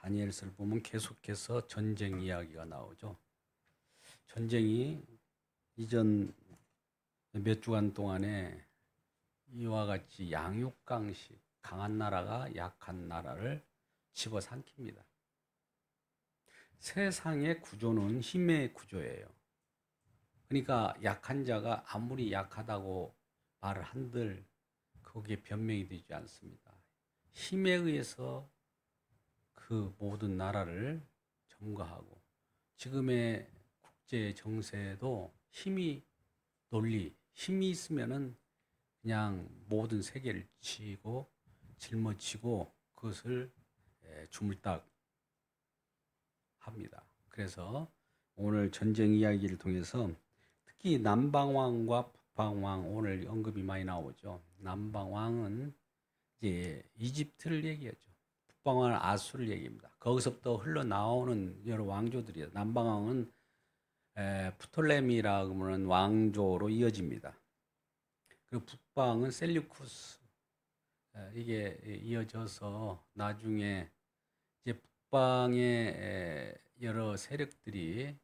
다니엘서를 보면 계속해서 전쟁 이야기가 나오죠. 전쟁이 이전 몇 주간 동안에 이와 같이 양육강식, 강한 나라가 약한 나라를 집어삼킵니다. 세상의 구조는 힘의 구조예요. 그러니까 약한 자가 아무리 약하다고 말을 한들 거기에 변명이 되지 않습니다. 힘에 의해서 그 모든 나라를 점거하고, 지금의 국제 정세도 논리, 힘이 있으면은 그냥 모든 세계를 치고 짊어지고 그것을 주물딱 합니다. 그래서 오늘 전쟁 이야기를 통해서 특히 남방왕과 북방왕, 오늘 언급이 많이 나오죠. 남방왕은 이제 이집트를 얘기하죠. 북방왕은 아수를 얘기합니다. 거기서부터 흘러나오는 여러 왕조들이에요. 남방왕은 프톨레미라고 하는 왕조로 이어집니다. 그리고 북방은 셀류쿠스, 이게 이어져서 나중에 이제 북방의 여러 세력들이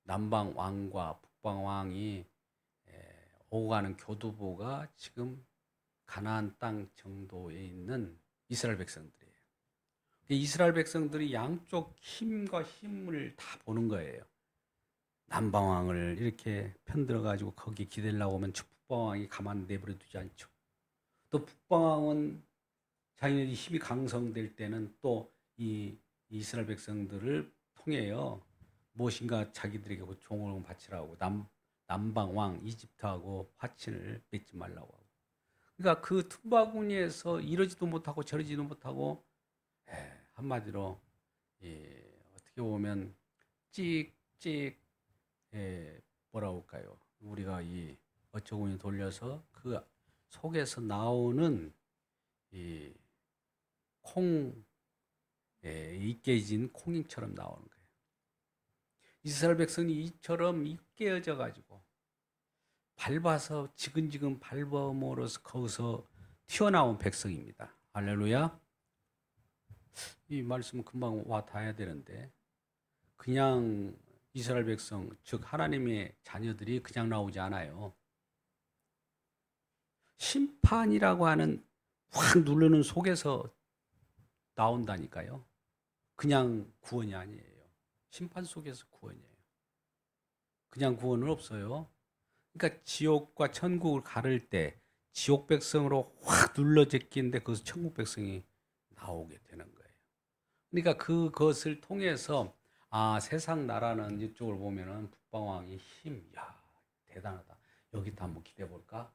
남방 왕과 북방 왕이 오고 가는 교두보가 지금 가나안 땅 정도에 있는 이스라엘 백성들이에요. 이스라엘 백성들이 양쪽 힘과 힘을 다 보는 거예요. 남방 왕을 이렇게 편들어 가지고 거기 기대려고 하면 북방 왕이 가만 내버려 두지 않죠. 또 북방 왕은 자기네들이 힘이 강성될 때는 또 이 이스라엘 백성들을 통해요, 무엇인가 자기들에게 종을 바치라고 남방 왕 이집트하고 화친을 맺지 말라고 하고. 그러니까 그 틈바구니에서 이러지도 못하고 저러지도 못하고, 한마디로 어떻게 보면 찍찍, 뭐라고 할까요? 우리가 이 어처구니 돌려서 그 속에서 나오는 이 익게진 콩잎처럼 나오는 거예요. 이스라엘 백성이 이처럼 익게어져 가지고 밟아서 지근지근 밟음으로써 거기서 튀어나온 백성입니다. 할렐루야. 이 말씀은 금방 와 닿아야 되는데, 그냥 이스라엘 백성, 즉 하나님의 자녀들이 그냥 나오지 않아요. 심판이라고 하는 확 누르는 속에서 나온다니까요. 그냥 구원이 아니에요. 심판 속에서 구원이에요. 그냥 구원은 없어요. 그러니까 지옥과 천국을 가를 때 지옥 백성으로 확 눌러 제끼는데 거기서 천국 백성이 나오게 되는 거예요. 그러니까 그것을 통해서 세상 나라는 이쪽을 보면은 북방왕의 힘, 야, 대단하다. 여기도 한번 기대해 볼까?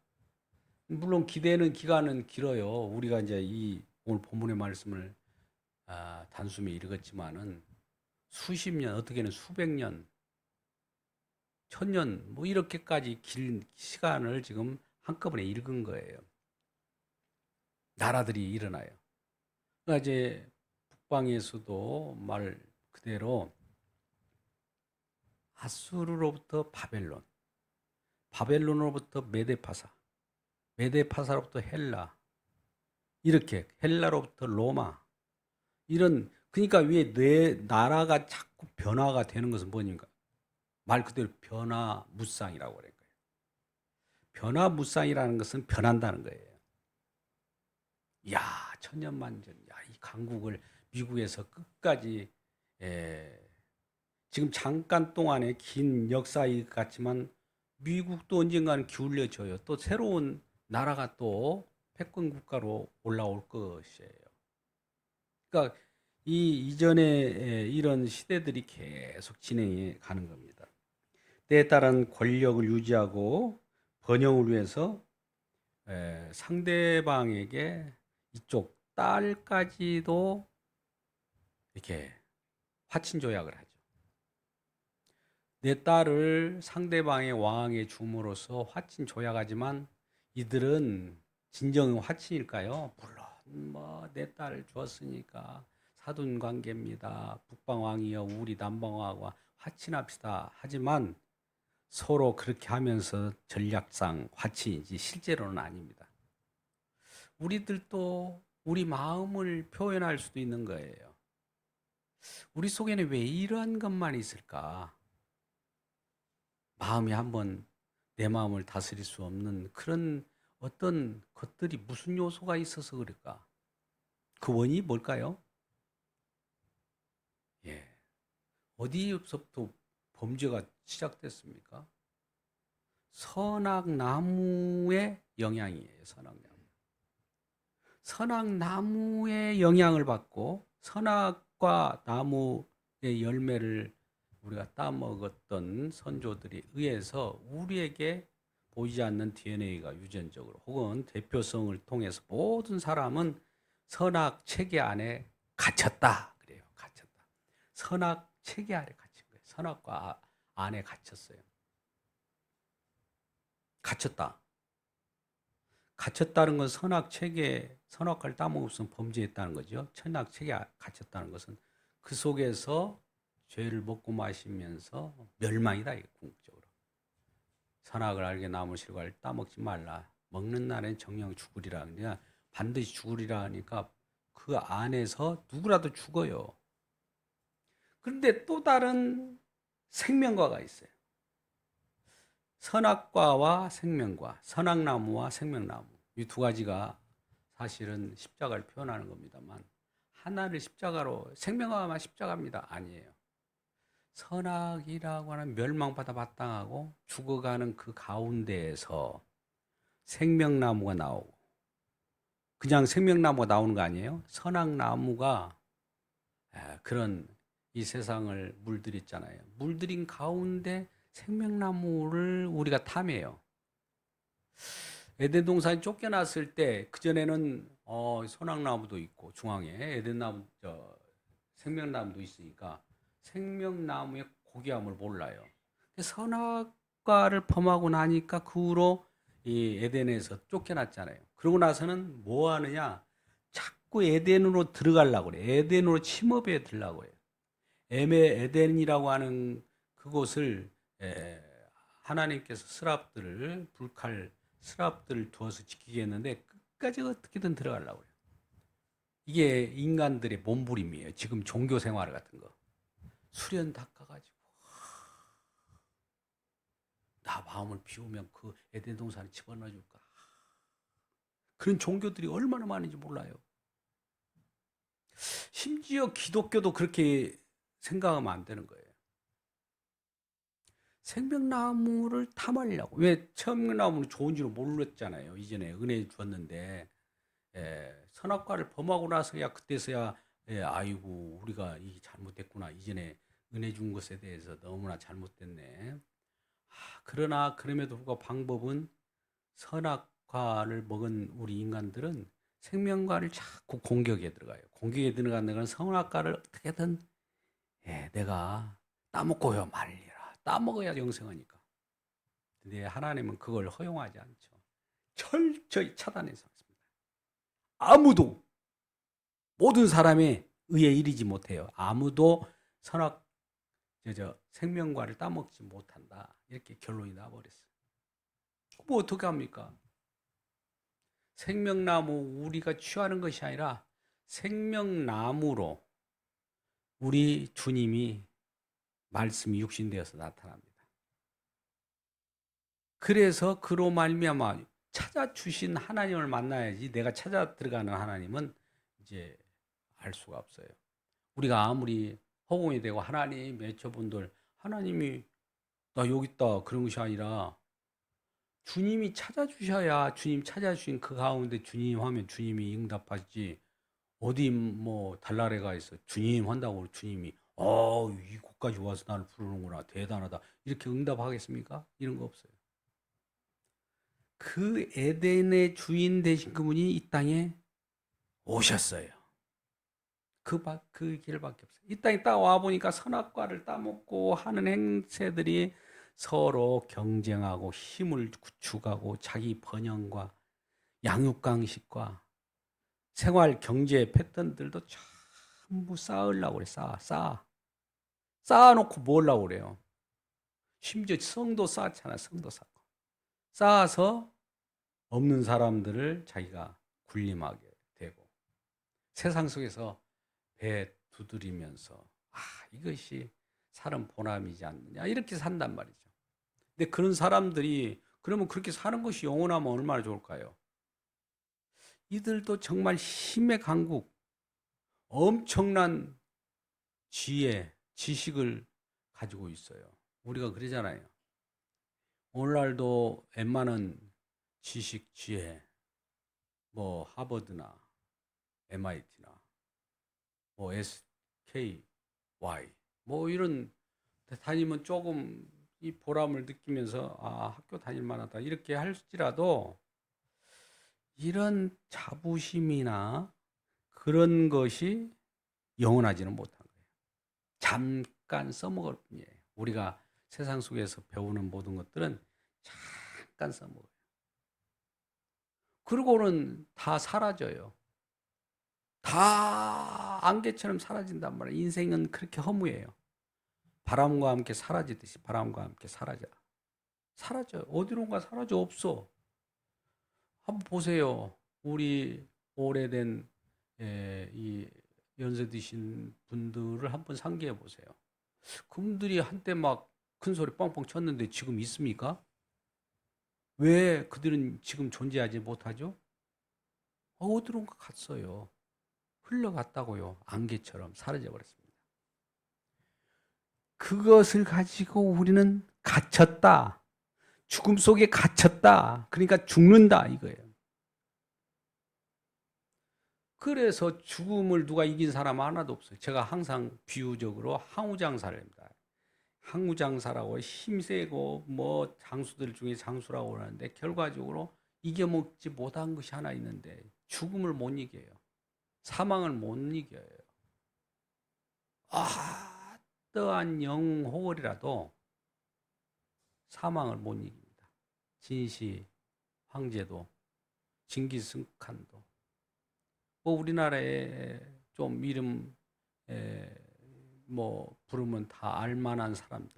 물론 기대는 기간은 길어요. 우리가 이제 이 오늘 본문의 말씀을 단숨에 읽었지만은 수십 년, 어떻게는 수백 년, 천년, 뭐 이렇게까지 긴 시간을 지금 한꺼번에 읽은 거예요. 나라들이 일어나요. 그러니까 이제 북방에서도 말 그대로 아수르로부터 바벨론, 바벨론으로부터 메데파사, 메데파사로부터 헬라, 이렇게 헬라로부터 로마, 이런, 그러니까 왜 내 나라가 자꾸 변화가 되는 것은 뭐니까? 말 그대로 변화무쌍이라고 그런 거예요. 변화무쌍이라는 것은 변한다는 거예요. 야, 천년만년, 야, 이 강국을 미국에서 끝까지, 지금 잠깐 동안의 긴 역사 같지만 미국도 언젠가는 기울여져요. 또 새로운 나라가 또 패권 국가로 올라올 것이에요. 그러니까 이 이전에 이런 시대들이 계속 진행해 가는 겁니다. 때에 따른 권력을 유지하고 번영을 위해서 상대방에게 이쪽 딸까지도 이렇게 화친 조약을 하죠. 내 딸을 상대방의 왕에 줌으로써 화친 조약하지만 이들은 진정 화친일까요? 물론 뭐 내 딸을 주었으니까 사돈 관계입니다. 북방 왕이여 우리 남방 왕과 화친합시다. 하지만 서로 그렇게 하면서 전략상 화친이지 실제로는 아닙니다. 우리들도 우리 마음을 표현할 수도 있는 거예요. 우리 속에는 왜 이러한 것만 있을까? 마음이 한번 내 마음을 다스릴 수 없는 그런 어떤 것들이 무슨 요소가 있어서 그럴까? 그 원인이 뭘까요? 예. 어디서부터 범죄가 시작됐습니까? 선악나무의 영향이에요. 선악나무. 선악나무의 영향을 받고 선악과 나무의 열매를 우리가 따먹었던 선조들에 의해서 우리에게 보이지 않는 DNA가 유전적으로 혹은 대표성을 통해서 모든 사람은 선악 체계 안에 갇혔다. 그래요. 갇혔다. 선악 체계 안에 갇힌 거예요. 선악과 안에 갇혔어요. 갇혔다. 갇혔다는 건 선악 체계, 선악과를 따먹으면 범죄했다는 거죠. 선악 체계에 갇혔다는 것은 그 속에서 죄를 먹고 마시면서 멸망이다. 궁극적으로. 선악을 알게 나무 실과를 따먹지 말라. 먹는 날엔 정령 죽으리라. 그러니까 반드시 죽으리라 하니까 그 안에서 누구라도 죽어요. 그런데 또 다른 생명과가 있어요. 선악과와 생명과, 선악나무와 생명나무. 이 두 가지가 사실은 십자가를 표현하는 겁니다만, 하나를 십자가로, 생명과만 십자가입니다. 아니에요. 선악이라고 하는 멸망받아 마땅하고 죽어가는 그 가운데에서 생명나무가 나오고, 그냥 생명나무가 나오는 거 아니에요? 선악나무가 그런 이 세상을 물들였잖아요. 물들인 가운데 생명나무를 우리가 탐해요. 에덴 동산에 쫓겨났을 때 그전에는 소낙나무도 있고 중앙에 에덴나무 생명나무도 있으니까 생명나무의 고귀함을 몰라요. 선악과를 범하고 나니까 그 후로 이 에덴에서 쫓겨났잖아요. 그러고 나서는 뭐 하느냐? 자꾸 에덴으로 들어가려고 그래. 에덴으로 침업해 들려고 해요. 에덴이라고 하는 그곳을 하나님께서 스랍들을 불칼 스랍들을 두어서 지키겠는데 끝까지 어떻게든 들어가려고 해요. 이게 인간들의 몸부림이에요. 지금 종교 생활 같은 거. 수련 닦아가지고 나 마음을 비우면 그 에덴 동산에 집어넣어 줄까. 그런 종교들이 얼마나 많은지 몰라요. 심지어 기독교도 그렇게 생각하면 안 되는 거예요. 생명나무를 탐하려고. 왜 생명나무는 좋은 줄 몰랐잖아요. 이전에 은혜 줬는데 선악과를 범하고 나서야 그때서야 아이고 우리가 이 잘못됐구나. 이전에 은혜 준 것에 대해서 너무나 잘못됐네. 그러나 그럼에도 불구하고 방법은 선악과를 먹은 우리 인간들은 생명과를 자꾸 공격에 들어가요. 공격에 들어가는 건 선악과를 어떻게든 내가 따먹고요 말리라. 따먹어야 영생하니까. 근데 하나님은 그걸 허용하지 않죠. 철저히 차단해서 있습니다. 아무도 모든 사람의 의에 이르지 못해요. 아무도 선악 생명과를 따먹지 못한다. 이렇게 결론이 나버렸어요. 뭐 어떻게 합니까? 생명나무 우리가 취하는 것이 아니라 생명나무로 우리 주님이 말씀이 육신되어서 나타납니다. 그래서 그로 말미암아 찾아주신 하나님을 만나야지 내가 찾아 들어가는 하나님은 이제 알 수가 없어요. 우리가 아무리 허공이 되고 하나님 외쳐본들 하나님이 나 여기 있다 그런 것이 아니라 주님이 찾아주셔야 주님 찾아주신 그 가운데 주님 하면 주님이 응답하지 어디 뭐 달나라가 있어 주님 한다고 주님이 이곳까지 와서 나를 부르는구나 대단하다 이렇게 응답하겠습니까? 이런 거 없어요. 그 에덴의 주인 되신 그분이 이 땅에 오셨어요. 그 길밖에 없어요. 이 땅에 딱 와보니까 선악과를 따먹고 하는 행세들이 서로 경쟁하고 힘을 구축하고 자기 번영과 양육강식과 생활 경제 패턴들도 전부 쌓으려고 그래. 쌓아놓고 뭐 하려고 그래요. 심지어 성도 쌓잖아. 성도 쌓고. 쌓아서 없는 사람들을 자기가 군림하게 되고 세상 속에서 배 두드리면서 이것이 사는 보람이지 않느냐 이렇게 산단 말이죠. 근데 그런 사람들이 그러면 그렇게 사는 것이 영원하면 얼마나 좋을까요? 이들도 정말 힘의 강국, 엄청난 지혜, 지식을 가지고 있어요. 우리가 그러잖아요. 오늘날도 웬만한 지식, 지혜, 뭐 하버드나 MIT나 뭐 SK, Y 뭐 이런 데 다니면 조금 이 보람을 느끼면서 학교 다닐 만하다 이렇게 할지라도 이런 자부심이나 그런 것이 영원하지는 못한 거예요. 잠깐 써먹을 뿐이에요. 우리가 세상 속에서 배우는 모든 것들은 잠깐 써먹어요. 그러고는 다 사라져요. 다 안개처럼 사라진단 말이에요. 인생은 그렇게 허무해요. 바람과 함께 사라지듯이 바람과 함께 사라져. 사라져. 어디론가 사라져 없어. 한번 보세요. 우리 오래된 이 연세 드신 분들을 한번 상기해 보세요. 그분들이 한때 막 큰 소리 뻥뻥 쳤는데 지금 있습니까? 왜 그들은 지금 존재하지 못하죠? 어디론가 갔어요. 흘러갔다고요. 안개처럼 사라져 버렸습니다. 그것을 가지고 우리는 갇혔다. 죽음 속에 갇혔다. 그러니까 죽는다 이거예요. 그래서 죽음을 누가 이긴 사람 하나도 없어요. 제가 항상 비유적으로 항우장사를 합니다. 항우장사라고 힘세고 뭐 장수들 중에 장수라고 하는데 결과적으로 이겨먹지 못한 것이 하나 있는데 죽음을 못 이겨요. 사망을 못 이겨요. 어떠한 영호월이라도 사망을 못 이깁니다. 진시 황제도 징기스칸도 뭐 우리나라에 좀 이름 뭐 부르면 다 알만한 사람들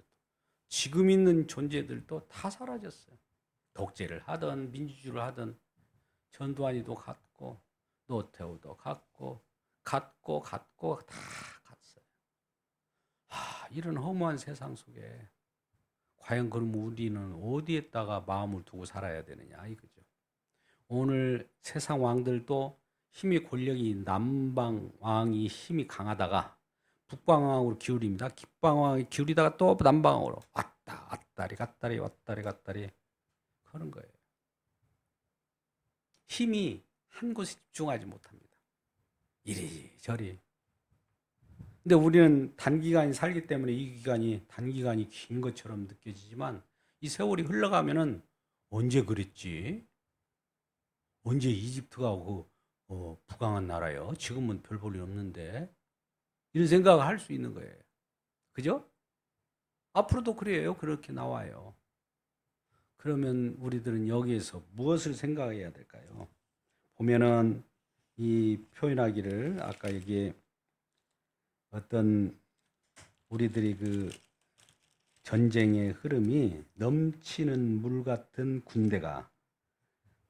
지금 있는 존재들도 다 사라졌어요. 독재를 하든 민주주의를 하든 전두환이도 갔고 노태우도 갔고 다 갔어요. 이런 허무한 세상 속에 과연 그럼 우리는 어디에다가 마음을 두고 살아야 되느냐 이거죠. 오늘 세상 왕들도 힘이 권력이 남방 왕이 힘이 강하다가 북방왕으로 기울입니다. 북방왕이 기울이다가 또 남방으로 왔다리 갔다리 그런 거예요. 힘이 한 곳에 집중하지 못합니다. 이리저리. 근데 우리는 단기간이 살기 때문에 이 기간이 단기간이 긴 것처럼 느껴지지만 이 세월이 흘러가면은 언제 그랬지? 언제 이집트가 부강한 나라요? 지금은 별 볼 일 없는데 이런 생각을 할 수 있는 거예요. 그죠? 앞으로도 그래요. 그렇게 나와요. 그러면 우리들은 여기에서 무엇을 생각해야 될까요? 보면은 이 표현하기를 아까 여기 어떤 우리들이 그 전쟁의 흐름이 넘치는 물 같은 군대가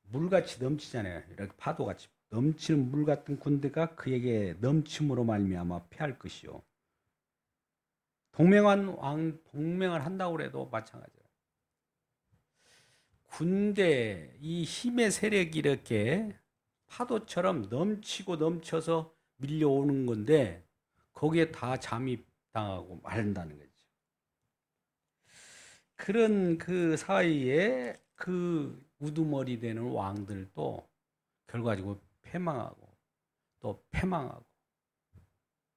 물같이 넘치잖아요. 이렇게 파도같이 넘치는 물 같은 군대가 그에게 넘침으로 말미암아 패할 것이요. 동맹을 한다고 해도 마찬가지예요. 군대 이 힘의 세력이 이렇게 파도처럼 넘치고 넘쳐서 밀려오는 건데 거기에 다 잠입당하고 말한다는 거죠. 그런 그 사이에 그 우두머리 되는 왕들도 결과적으로 패망하고 또 패망하고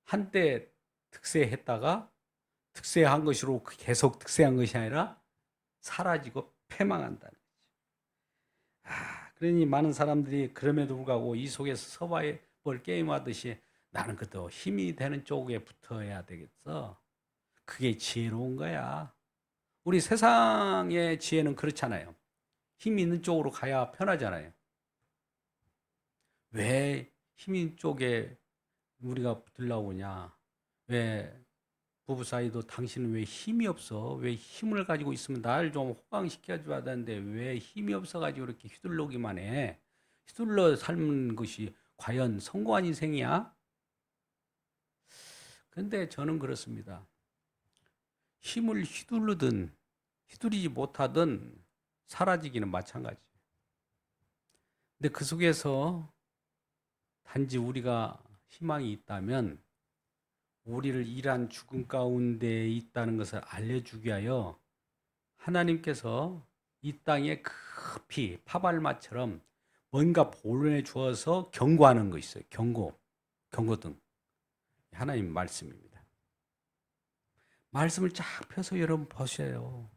한때 득세했다가 득세한 것으로 계속 득세한 것이 아니라 사라지고 패망한다는 거죠. 그러니 많은 사람들이 그럼에도 불구하고 이 속에서 서바이벌 게임하듯이 나는 그래도 힘이 되는 쪽에 붙어야 되겠어. 그게 지혜로운 거야. 우리 세상의 지혜는 그렇잖아요. 힘 있는 쪽으로 가야 편하잖아요. 왜 힘 있는 쪽에 우리가 붙으려고 하냐? 왜 부부 사이도 당신은 왜 힘이 없어? 왜 힘을 가지고 있으면 날 좀 호강시켜줘야 되는데 왜 힘이 없어가지고 이렇게 휘둘러기만 해? 휘둘러 삶는 것이 과연 성공한 인생이야? 근데 저는 그렇습니다. 힘을 휘두르지 못하든 사라지기는 마찬가지. 근데 그 속에서 단지 우리가 희망이 있다면 우리를 이러한 죽음 가운데 있다는 것을 알려주기 위하여 하나님께서 이 땅에 급히 파발마처럼 뭔가 보내주어서 경고하는 거 있어요. 경고등. 하나님 말씀입니다. 말씀을 쫙 펴서 여러분 보세요.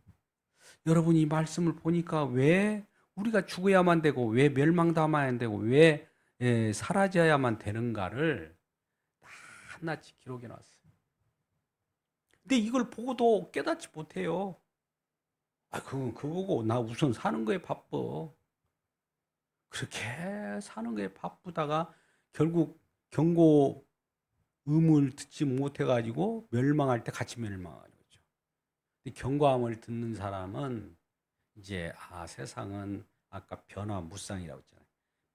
여러분이 이 말씀을 보니까 왜 우리가 죽어야만 되고 왜 멸망당해야만 되고 왜 사라져야만 되는가를 낱낱이 기록해 놨어요. 근데 이걸 보고도 깨닫지 못해요. 그거 보고 나 우선 사는 거에 바빠. 그렇게 사는 거에 바쁘다가 결국 경고 음을 듣지 못해가지고 멸망할 때 같이 멸망하는 거죠. 경고함을 듣는 사람은 이제 세상은 아까 변화무쌍이라고 했잖아요.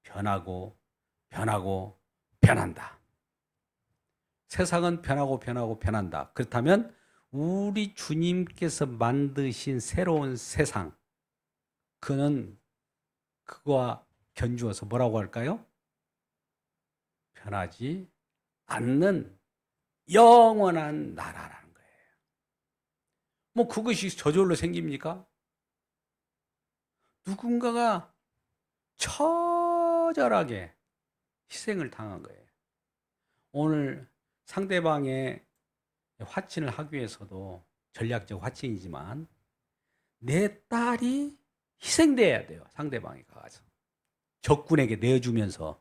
변하고 변한다. 세상은 변하고 변한다. 그렇다면 우리 주님께서 만드신 새로운 세상, 그는 그거와 견주어서 뭐라고 할까요? 변하지 않는 영원한 나라라는 거예요. 뭐 그것이 저절로 생깁니까? 누군가가 처절하게 희생을 당한 거예요. 오늘 상대방의 화친을 하기 위해서도 전략적 화친이지만 내 딸이 희생돼야 돼요. 상대방이 가서. 적군에게 내어주면서.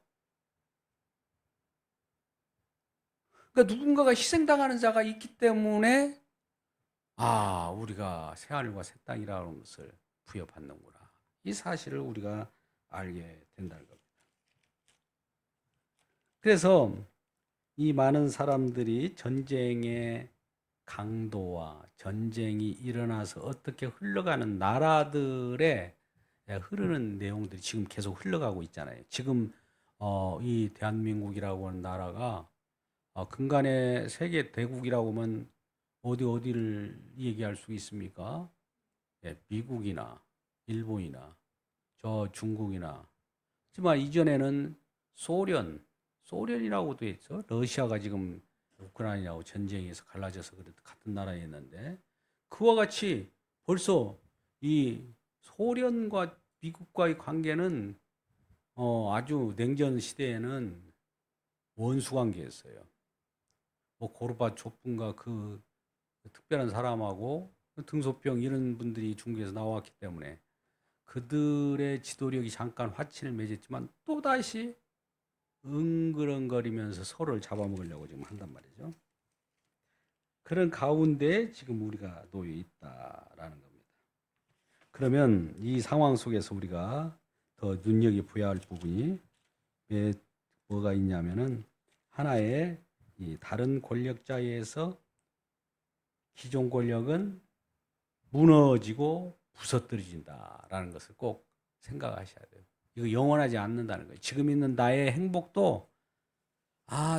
그러니까 누군가가 희생당하는 자가 있기 때문에 우리가 새하늘과 새 땅이라는 것을 부여받는구나. 이 사실을 우리가 알게 된다는 겁니다. 그래서 이 많은 사람들이 전쟁의 강도와 전쟁이 일어나서 어떻게 흘러가는 나라들의 흐르는 내용들이 지금 계속 흘러가고 있잖아요. 지금 이 대한민국이라고 하는 나라가 근간의 세계 대국이라고 하면 어디를 얘기할 수 있습니까? 미국이나 일본이나 저 중국이나. 하지만 이전에는 소련이라고도 했죠. 러시아가 지금 우크라이나하고 전쟁에서 갈라져서 같은 나라였는데 그와 같이 벌써 이 소련과 미국과의 관계는 아주 냉전 시대에는 원수 관계였어요. 뭐 고르바초프인가 그 특별한 사람하고 등소병 이런 분들이 중국에서 나왔기 때문에 그들의 지도력이 잠깐 화친을 맺었지만 또다시 응그렁거리면서 서로를 잡아먹으려고 지금 한단 말이죠. 그런 가운데 지금 우리가 놓여 있다라는 겁니다. 그러면 이 상황 속에서 우리가 더 눈여겨봐야 할 부분이 뭐가 있냐면은 하나의 이 다른 권력자에 의해서 기존 권력은 무너지고 부서뜨려진다라는 것을 꼭 생각하셔야 돼요. 이거 영원하지 않는다는 거예요. 지금 있는 나의 행복도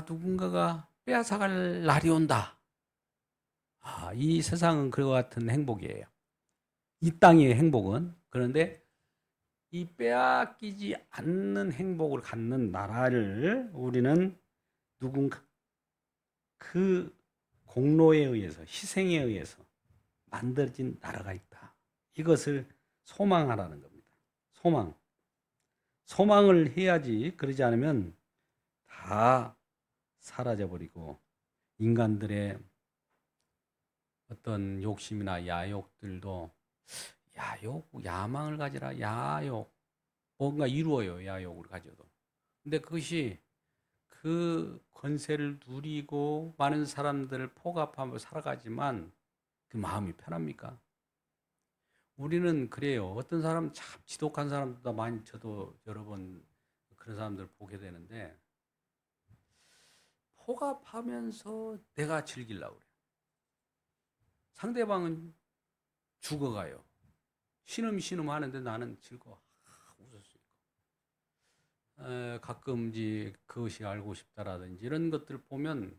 누군가가 빼앗아갈 날이 온다. 이 세상은 그와 같은 행복이에요. 이 땅의 행복은. 그런데 이 빼앗기지 않는 행복을 갖는 나라를 우리는 누군가 그 공로에 의해서 희생에 의해서 만들어진 나라가 있다. 이것을 소망하라는 겁니다. 소망을 해야지. 그러지 않으면 다 사라져버리고 인간들의 어떤 욕심이나 야욕들도 야망을 가지라. 야욕 뭔가 이루어요. 야욕을 가져도. 근데 그것이 그 권세를 누리고 많은 사람들을 포갑하며 살아가지만 그 마음이 편합니까? 우리는 그래요. 어떤 사람 참 지독한 사람들도 많이 저도 여러 번 그런 사람들 보게 되는데 포갑하면서 내가 즐기려고 그래요. 상대방은 죽어가요. 신음 하는데 나는 즐거워. 웃을 수 있고. 가끔 이제 그것이 알고 싶다라든지 이런 것들을 보면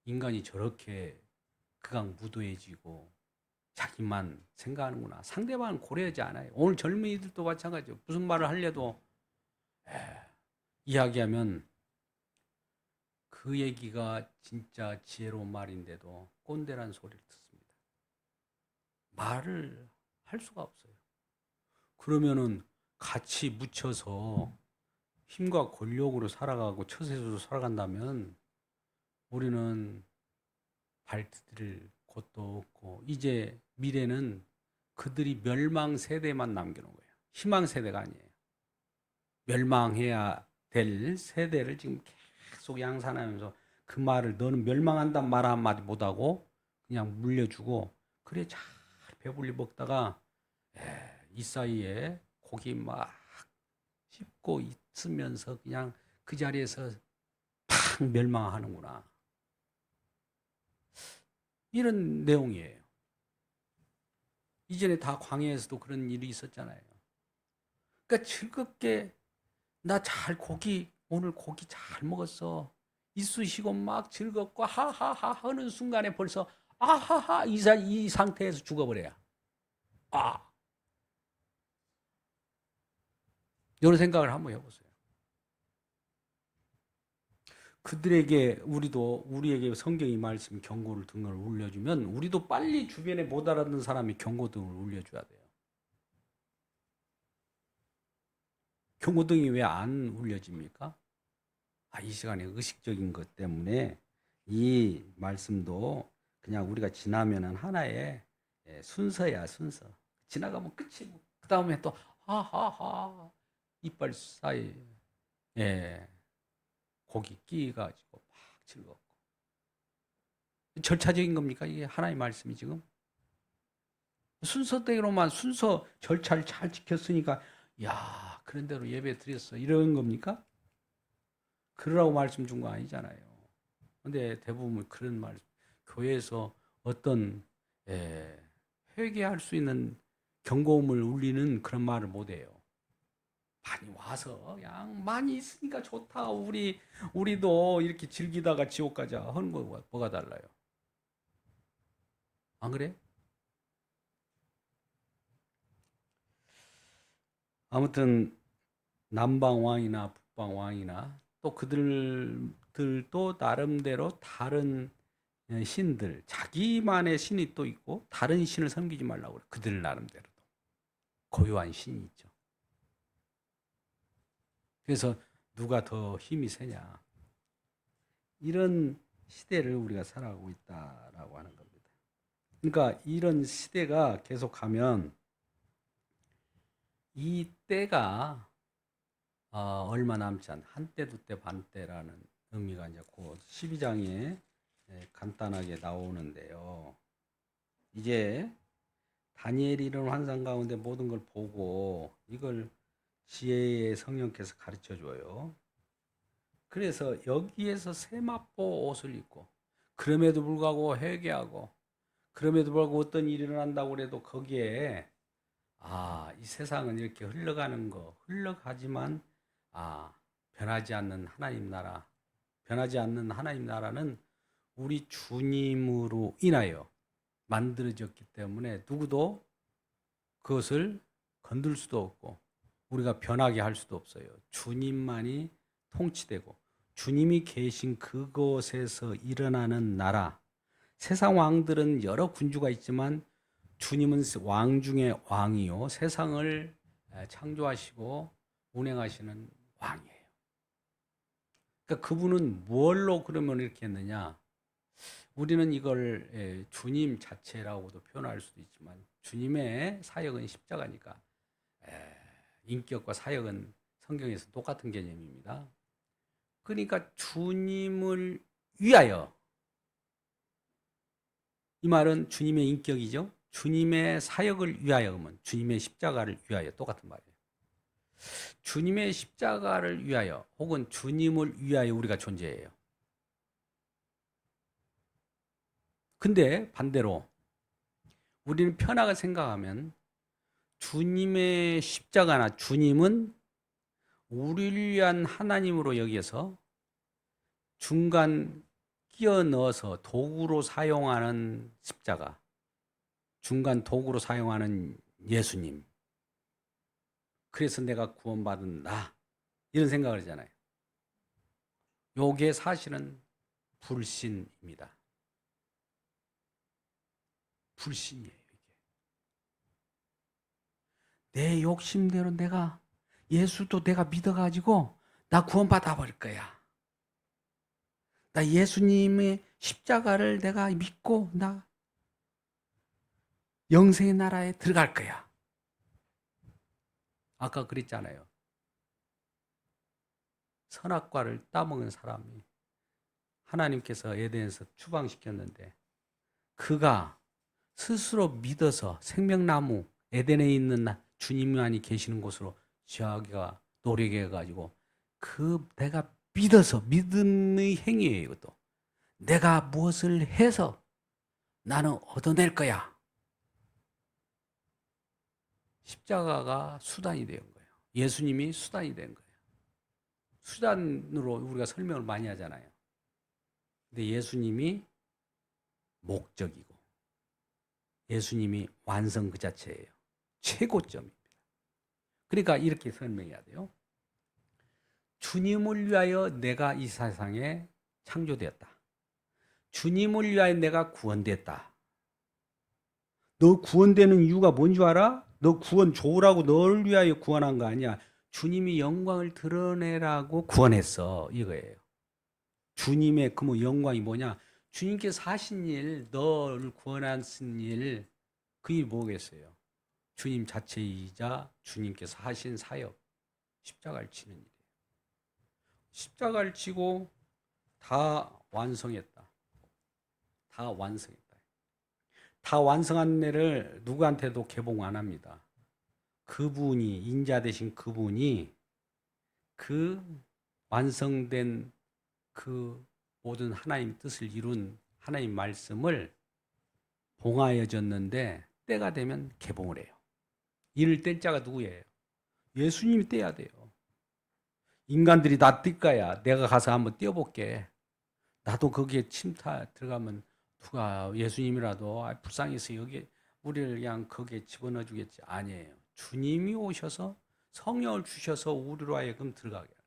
인간이 저렇게 극악무도해지고 자기만 생각하는구나. 상대방은 고려하지 않아요. 오늘 젊은이들도 마찬가지예요. 무슨 말을 하려도 이야기하면 그 얘기가 진짜 지혜로운 말인데도 꼰대란 소리를 듣습니다. 말을 할 수가 없어요. 그러면은 같이 묻혀서 힘과 권력으로 살아가고 처세술로 살아간다면 우리는 발디딜 곳도 없고 이제 미래는 그들이 멸망 세대만 남겨놓은 거예요. 희망 세대가 아니에요. 멸망해야 될 세대를 지금 계속 양산하면서 그 말을 너는 멸망한다는 말 한마디 못하고 그냥 물려주고 그래 잘 배불리 먹다가 이 사이에 고기 막 씹고 있으면서 그냥 그 자리에서 팍 멸망하는구나. 이런 내용이에요. 이전에 다 광야에서도 그런 일이 있었잖아요. 그러니까 즐겁게 나 잘 오늘 고기 잘 먹었어. 이쑤시고 막 즐겁고 하하하 하는 순간에 벌써 아하하 이 상태에서 죽어버려야. 아, 이런 생각을 한번 해보세요. 그들에게 우리에게 성경이 말씀 경고를 등을 울려주면 우리도 빨리 주변에 못 알아듣는 사람이 경고등을 울려줘야 돼요. 경고등이 왜 안 울려집니까? 이 시간에 의식적인 것 때문에 이 말씀도 그냥 우리가 지나면은 하나의 순서야, 순서. 지나가면 끝이고 그 다음에 또 하하하 이빨 사이 고기 끼가지고 막 즐겁고 절차적인 겁니까? 이게 하나의 말씀이 지금 순서대로만 순서 절차를 잘 지켰으니까 야 그런 대로 예배 드렸어 이런 겁니까? 그러라고 말씀 준 거 아니잖아요. 근데 대부분 그런 말 교회에서 어떤 회개할 수 있는 경고음을 울리는 그런 말을 못해요. 많이 와서 그냥 많이 있으니까 좋다. 우리도 이렇게 즐기다가 지옥 가자 하는 거 뭐가 달라요? 안 그래? 아무튼 남방 왕이나 북방 왕이나 또 그들도 나름대로 다른 신들 자기만의 신이 또 있고 다른 신을 섬기지 말라고 그래. 그들 나름대로도 고유한 신이 있죠. 그래서 누가 더 힘이 세냐 이런 시대를 우리가 살아가고 있다라고 하는 겁니다. 그러니까 이런 시대가 계속하면 이 때가 얼마 남지 않은 한때 두때 반때라는 의미가 이제 곧 12장에 간단하게 나오는데요. 이제 다니엘이 이런 환상 가운데 모든 걸 보고 이걸 지혜의 성령께서 가르쳐 줘요. 그래서 여기에서 세마포 옷을 입고 그럼에도 불구하고 회개하고 그럼에도 불구하고 어떤 일이 일어난다고 해도 거기에 이 세상은 이렇게 흘러가는 거 흘러가지만 변하지 않는 하나님 나라 변하지 않는 하나님 나라는 우리 주님으로 인하여 만들어졌기 때문에 누구도 그것을 건들 수도 없고 우리가 변하게 할 수도 없어요. 주님만이 통치되고 주님이 계신 그곳에서 일어나는 나라. 세상 왕들은 여러 군주가 있지만 주님은 왕 중에 왕이요. 세상을 창조하시고 운행하시는 왕이에요. 그러니까 그분은 뭘로 그러면 이렇게 했느냐? 우리는 이걸 주님 자체라고도 표현할 수도 있지만 주님의 사역은 십자가니까 인격과 사역은 성경에서 똑같은 개념입니다. 그러니까 주님을 위하여 이 말은 주님의 인격이죠. 주님의 사역을 위하여면 주님의 십자가를 위하여 똑같은 말이에요. 주님의 십자가를 위하여 혹은 주님을 위하여 우리가 존재해요. 근데 반대로 우리는 편하게 생각하면 주님의 십자가나 주님은 우리를 위한 하나님으로 여기서 중간 끼워 넣어서 도구로 사용하는 십자가, 중간 도구로 사용하는 예수님. 그래서 내가 구원받은다. 이런 생각을 하잖아요. 요게 사실은 불신입니다. 불신이에요, 이게. 내 욕심대로 내가 예수도 내가 믿어가지고 나 구원받아 버릴 거야. 나 예수님의 십자가를 내가 믿고 나 영생의 나라에 들어갈 거야. 아까 그랬잖아요. 선악과를 따먹은 사람이 하나님께서 에덴에서 추방시켰는데 그가 스스로 믿어서 생명나무 에덴에 있는 주님만이 계시는 곳으로 자기가 노력해가지고 그 내가 믿어서 믿음의 행위예요. 이것도 내가 무엇을 해서 나는 얻어낼 거야. 십자가가 수단이 된 거예요. 예수님이 수단이 된 거예요. 수단으로 우리가 설명을 많이 하잖아요. 근데 예수님이 목적이고 예수님이 완성 그 자체예요. 최고점입니다. 그러니까 이렇게 설명해야 돼요. 주님을 위하여 내가 이 세상에 창조되었다. 주님을 위하여 내가 구원됐다. 너 구원되는 이유가 뭔 줄 알아? 너 구원 좋으라고 너를 위하여 구원한 거 아니야. 주님이 영광을 드러내라고 구원했어. 이거예요. 주님의 그 영광이 뭐냐? 주님께서 하신 일, 너를 구원하신 일, 그게 뭐겠어요? 주님 자체이자 주님께서 하신 사역, 십자가를 치는 일이에요. 십자가를 치고 다 완성했다. 다 완성했다. 다 완성한 일을 누구한테도 개봉 안 합니다. 그분이, 인자 되신 그분이 그 완성된 그 모든 하나님 뜻을 이룬 하나님 말씀을 봉하여졌는데 때가 되면 개봉을 해요. 이를 뗄 자가 누구예요? 예수님이 떼야 돼요. 인간들이 나 뛸 거야. 내가 가서 한번 떼어볼게. 나도 거기에 침타 들어가면 누가 예수님이라도 불쌍해서 여기 우리를 그냥 거기에 집어넣어 주겠지. 아니에요. 주님이 오셔서 성령을 주셔서 우리로 하여금 들어가게 해요.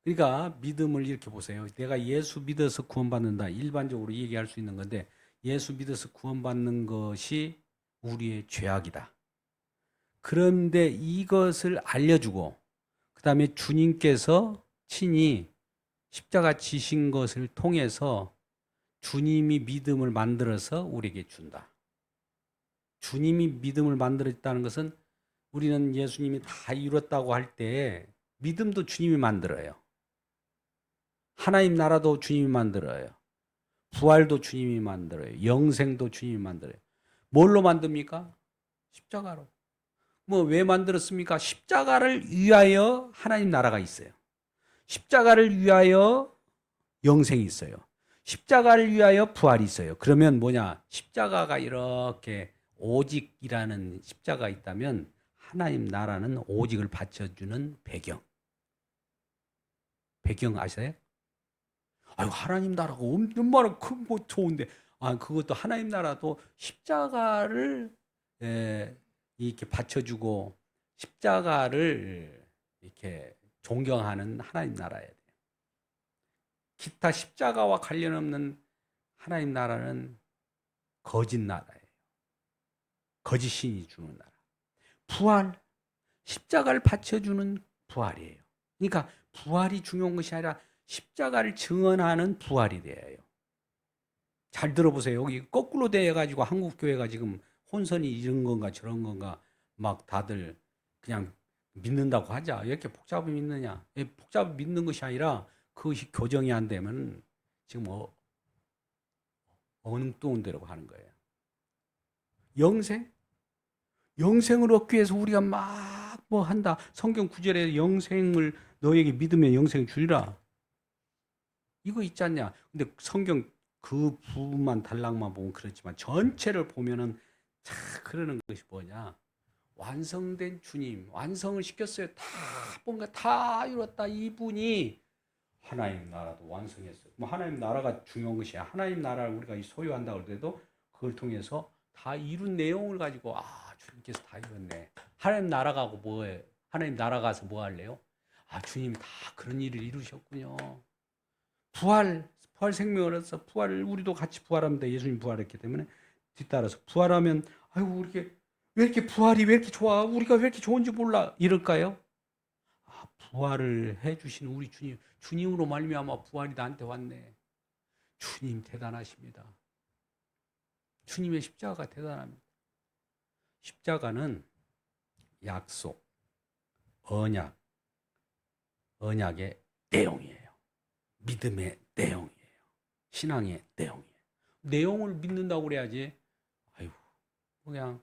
그러니까 믿음을 이렇게 보세요. 내가 예수 믿어서 구원받는다. 일반적으로 얘기할 수 있는 건데 예수 믿어서 구원받는 것이 우리의 죄악이다. 그런데 이것을 알려주고 그 다음에 주님께서 친히 십자가 지신 것을 통해서 주님이 믿음을 만들어서 우리에게 준다. 주님이 믿음을 만들었다는 것은 우리는 예수님이 다 이뤘다고 할 때 믿음도 주님이 만들어요. 하나님 나라도 주님이 만들어요. 부활도 주님이 만들어요. 영생도 주님이 만들어요. 뭘로 만듭니까? 십자가로. 뭐 왜 만들었습니까? 십자가를 위하여 하나님 나라가 있어요. 십자가를 위하여 영생이 있어요. 십자가를 위하여 부활이 있어요. 그러면 뭐냐? 십자가가 이렇게 오직이라는 십자가 있다면 하나님 나라는 오직을 받쳐주는 배경. 배경 아세요? 아유, 하나님 나라가 얼마나 큰 거 좋은데. 아, 그것도 하나님 나라도 십자가를 이렇게 받쳐주고 십자가를 이렇게 존경하는 하나님 나라예요. 기타 십자가와 관련 없는 하나님 나라는 거짓 나라예요. 거짓 신이 주는 나라. 부활, 십자가를 받쳐주는 부활이에요. 그러니까 부활이 중요한 것이 아니라 십자가를 증언하는 부활이 돼요. 잘 들어보세요. 여기 거꾸로 돼가지고 한국 교회가 지금 혼선이 이런 건가 저런 건가 막 다들 그냥 믿는다고 하자. 왜 이렇게 복잡하게 믿느냐? 복잡하게 믿는 것이 아니라 그것이 교정이 안 되면 지금 엉뚱한 대로 하는 거예요. 영생? 영생을 얻기 위해서 우리가 막 뭐 한다. 성경 구절에 영생을 너에게 믿으면 영생 주리라. 이거 있지 않냐? 근데 성경 그 부분만 단락만 보면 그렇지만 전체를 보면은 자 그러는 것이 뭐냐? 완성된 주님, 완성을 시켰어요. 다 뭔가 다 이뤘다. 이분이 하나님 나라도 완성했어요. 뭐 하나님 나라가 중요한 것이 아니라 하나님 나라를 우리가 소유한다 그래도 그걸 통해서 다 이룬 내용을 가지고 주님께서 다 이뤘네. 하나님 나라가 뭐예요? 하나님 나라 가서 뭐 할래요? 주님 다 그런 일을 이루셨군요. 부활 생명을 얻어서 부활을 우리도 같이 부활합니다. 예수님 부활했기 때문에 뒤따라서 부활하면 아이고 우리 왜 이렇게 부활이 왜 이렇게 좋아? 우리가 왜 이렇게 좋은지 몰라 이럴까요? 부활을 해주신 우리 주님으로 말미암아 부활이 나한테 왔네. 주님 대단하십니다. 주님의 십자가가 대단합니다. 십자가는 약속, 언약의 내용이에요. 믿음의 내용이에요. 신앙의 내용이에요. 내용을 믿는다고 그래야지. 아이고 그냥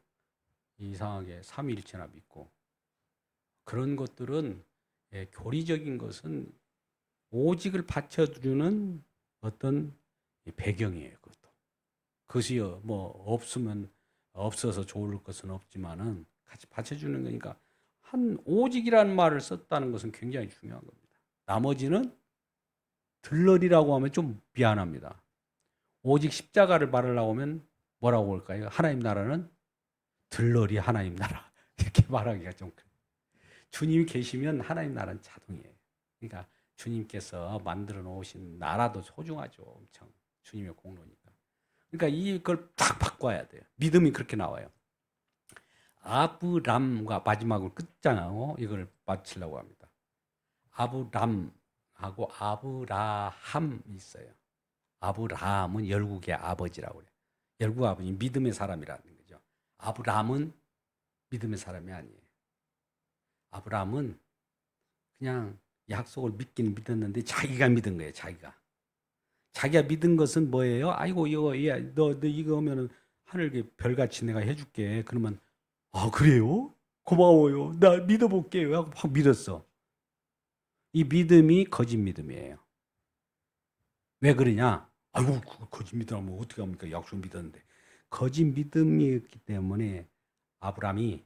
이상하게 삼위일체나 믿고 그런 것들은 교리적인 것은 오직을 받쳐주는 어떤 배경이에요. 그것이 뭐 없으면 없어서 좋을 것은 없지만은 같이 받쳐주는 거니까 한 오직이라는 말을 썼다는 것은 굉장히 중요한 겁니다. 나머지는 들러리라고 하면 좀 미안합니다. 오직 십자가를 말하려고 하면 뭐라고 할까요? 하나님 나라는 들러리 하나님 나라 이렇게 말하기가 좀 주님이 계시면 하나님 나라는 자동이에요. 그러니까 주님께서 만들어 놓으신 나라도 소중하죠. 엄청 주님의 공로니까. 그러니까 이걸 딱 바꿔야 돼요. 믿음이 그렇게 나와요. 아브람과 마지막으로 끝장하고 이걸 마치려고 합니다. 아브람하고 아브라함 있어요. 아브라함은 열국의 아버지라고 그래요. 열국 아버지 믿음의 사람이라는 거죠. 아브라함은 믿음의 사람이 아니에요. 아브라함은 그냥 약속을 믿긴 믿었는데 자기가 믿은 거예요. 자기가 믿은 것은 뭐예요? 아이고 이거 너 이거 하면은 하늘게 별같이 내가 해줄게. 그러면 그래요? 고마워요. 나 믿어볼게요. 하고 확 믿었어. 이 믿음이 거짓 믿음이에요. 왜 그러냐? 아이고 거짓 믿으면 어떻게 합니까? 약속 믿었는데 거짓 믿음이었기 때문에 아브라함이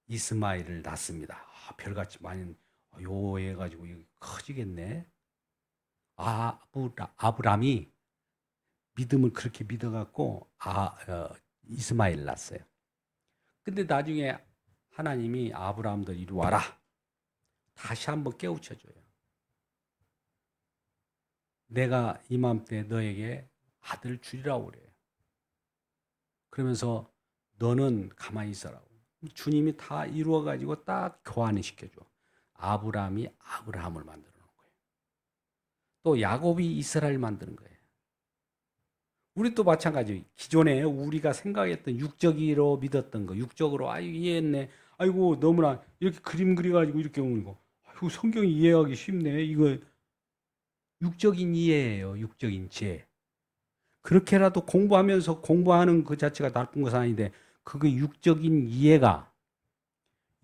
이스마엘을 낳습니다. 별같이 많이 요해가지고 커지겠네. 아브람이 믿음을 그렇게 믿어갖고 이스마엘 낳았어요. 근데 나중에 하나님이 아브라함들 이리 와라. 다시 한번 깨우쳐줘요. 내가 이맘때 너에게 아들 주리라고 그래요. 그러면서 너는 가만히 있어라고. 주님이 다 이루어가지고 딱 교환을 시켜줘. 아브라함이 아브라함을 만들어 놓은 거예요. 또 야곱이 이스라엘 만드는 거예요. 우리 또 마찬가지. 기존에 우리가 생각했던 육적으로 믿었던 거, 육적으로 이해했네. 아이고 너무나 이렇게 그림 그려가지고 이렇게 오는 거. 아이고 성경이 이해하기 쉽네. 이거 육적인 이해예요. 육적인 지혜. 그렇게라도 공부하면서 공부하는 그 자체가 나쁜 것은 아닌데 그게 육적인 이해가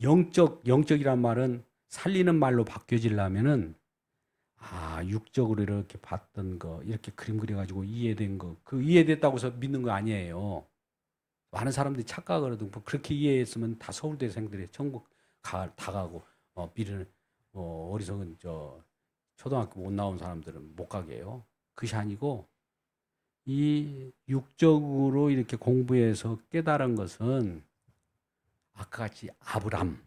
영적이란 말은 살리는 말로 바뀌어지려면은 육적으로 이렇게 봤던 거, 이렇게 그림 그려가지고 이해된 거, 그 이해됐다고 해서 믿는 거 아니에요. 많은 사람들이 착각하거든. 뭐 그렇게 이해했으면 다 서울대생들이 천국 다 가고, 비리는, 어리석은 초등학교 못 나온 사람들은 못 가게 해요. 그것이 아니고, 이 육적으로 이렇게 공부해서 깨달은 것은 아까 같이 아브람,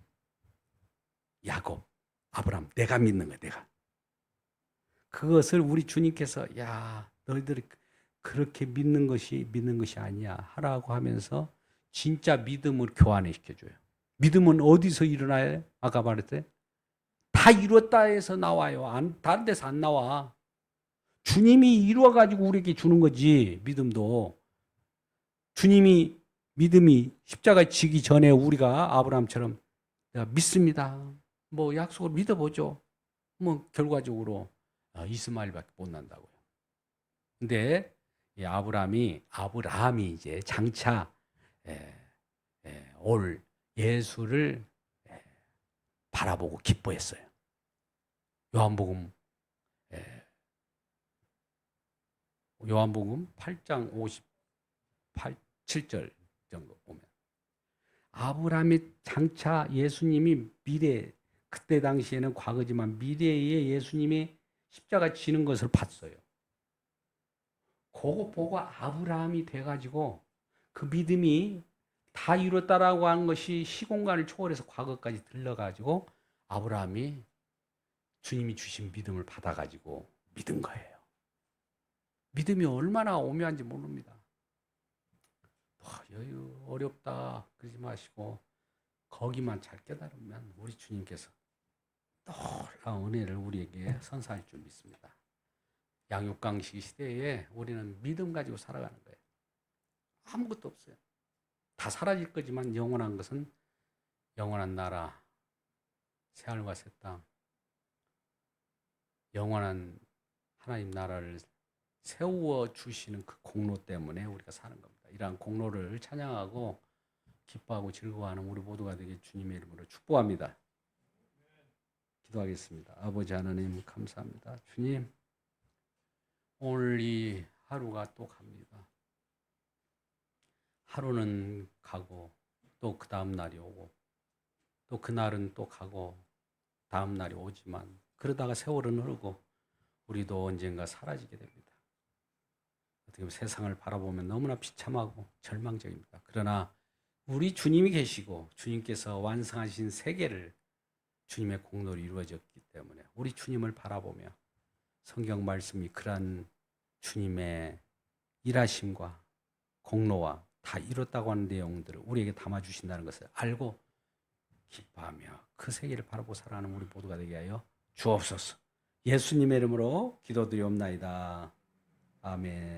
야곱, 아브람, 내가 믿는 거야, 내가. 그것을 우리 주님께서 너희들이 그렇게 믿는 것이 아니야 하라고 하면서 진짜 믿음을 교환해 시켜줘요. 믿음은 어디서 일어나요? 아까 말했대. 다 이뤘다 해서 나와요. 다른 데서 안 나와. 주님이 이루어가지고 우리에게 주는 거지. 믿음도. 주님이 믿음이 십자가에 지기 전에 우리가 아브라함처럼 내가 믿습니다. 뭐 약속을 믿어보죠. 뭐 결과적으로 이스마엘밖에 못 난다고요. 근데 이 아브라함이 이제 장차 올 예수를 바라보고 기뻐했어요. 요한복음 8장 57절 정도 보면 아브라함이 장차 예수님이 그때 당시에는 과거지만 미래에 예수님이 십자가 지는 것을 봤어요. 그거 보고 아브라함이 돼가지고 그 믿음이 다 이뤘다라고 하는 것이 시공간을 초월해서 과거까지 들러가지고 아브라함이 주님이 주신 믿음을 받아가지고 믿은 거예요. 믿음이 얼마나 오묘한지 모릅니다. 여유 어렵다 그러지 마시고 거기만 잘 깨달으면 우리 주님께서 놀라운 은혜를 우리에게 선사할 줄 믿습니다. 양육강식 시대에 우리는 믿음 가지고 살아가는 거예요. 아무것도 없어요. 다 사라질 거지만 영원한 것은 영원한 나라, 새하늘과 새 땅, 영원한 하나님 나라를 세워 주시는 그 공로 때문에 우리가 사는 겁니다. 이러한 공로를 찬양하고 기뻐하고 즐거워하는 우리 모두가 되게 주님의 이름으로 축복합니다. 기도하겠습니다. 아버지 하나님 감사합니다. 주님, 오늘 이 하루가 또 갑니다. 하루는 가고 또 그 다음 날이 오고 또 그날은 또 가고 다음 날이 오지만 그러다가 세월은 흐르고 우리도 언젠가 사라지게 됩니다. 어떻게 보면 세상을 바라보면 너무나 비참하고 절망적입니다. 그러나 우리 주님이 계시고 주님께서 완성하신 세계를 주님의 공로로 이루어졌기 때문에 우리 주님을 바라보며 성경 말씀이 그러한 주님의 일하심과 공로와 다 이뤘다고 하는 내용들을 우리에게 담아주신다는 것을 알고 기뻐하며 그 세계를 바라보고 살아가는 우리 모두가 되게 하여 주옵소서. 예수님의 이름으로 기도드리옵나이다. 아멘.